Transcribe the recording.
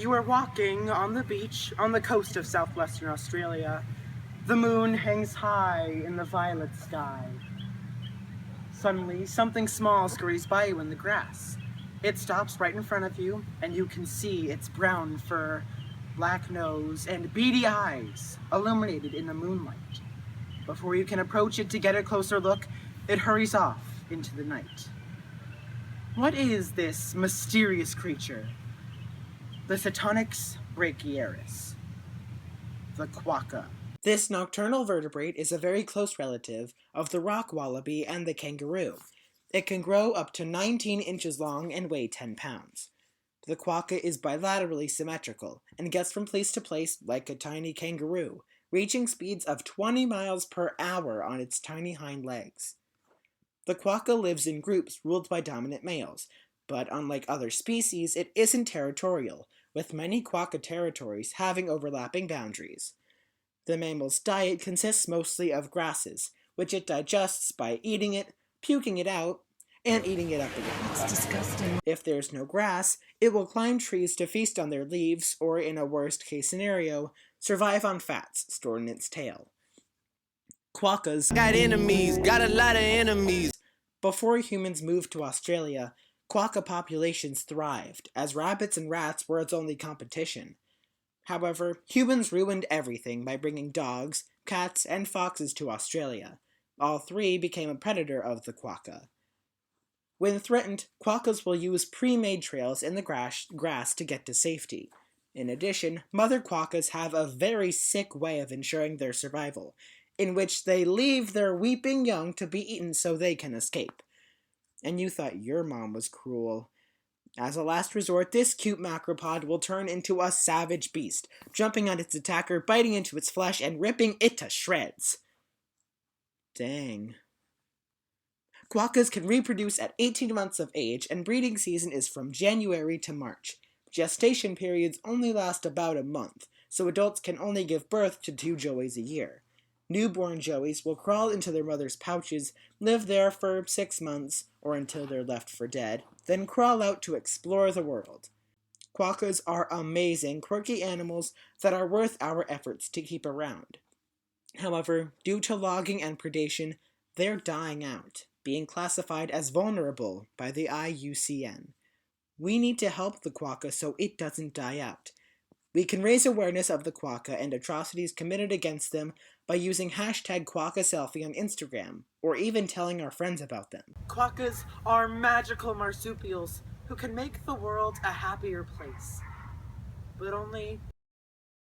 You are walking on the beach on the coast of southwestern Australia. The moon hangs high in the violet sky. Suddenly, something small scurries by you in the grass. It stops right in front of you, and you can see its brown fur, black nose, and beady eyes illuminated in the moonlight. Before you can approach it to get a closer look, it hurries off into the night. What is this mysterious creature? The Cetonix brachiaris, the quokka. This nocturnal vertebrate is a very close relative of the rock wallaby and the kangaroo. It can grow up to 19 inches long and weigh 10 pounds. The quokka is bilaterally symmetrical and gets from place to place like a tiny kangaroo, reaching speeds of 20 miles per hour on its tiny hind legs. The quokka lives in groups ruled by dominant males, but unlike other species, it isn't territorial, with many quokka territories having overlapping boundaries. The mammal's diet consists mostly of grasses, which it digests by eating it, puking it out, and eating it up again. It's disgusting. If there's no grass, it will climb trees to feast on their leaves, or in a worst-case scenario, survive on fats stored in its tail. Quokkas Got enemies, got a lot of enemies. Before humans moved to Australia, quokka populations thrived, as rabbits and rats were its only competition. However, humans ruined everything by bringing dogs, cats, and foxes to Australia. All three became a predator of the quokka. When threatened, quokkas will use pre-made trails in the grass to get to safety. In addition, mother quokkas have a very sick way of ensuring their survival, in which they leave their weeping young to be eaten so they can escape. And you thought your mom was cruel. As a last resort, this cute macropod will turn into a savage beast, jumping on its attacker, biting into its flesh, and ripping it to shreds. Dang. Quokkas can reproduce at 18 months of age, and breeding season is from January to March. Gestation periods only last about a month, so adults can only give birth to 2 joeys a year. Newborn joeys will crawl into their mother's pouches, live there for 6 months, or until they're left for dead, then crawl out to explore the world. Quokkas are amazing, quirky animals that are worth our efforts to keep around. However, due to logging and predation, they're dying out, being classified as vulnerable by the IUCN. We need to help the quokka so it doesn't die out. We can raise awareness of the quokka and atrocities committed against them by using #QuokkaSelfie on Instagram, or even telling our friends about them. Quokkas are magical marsupials who can make the world a happier place, but only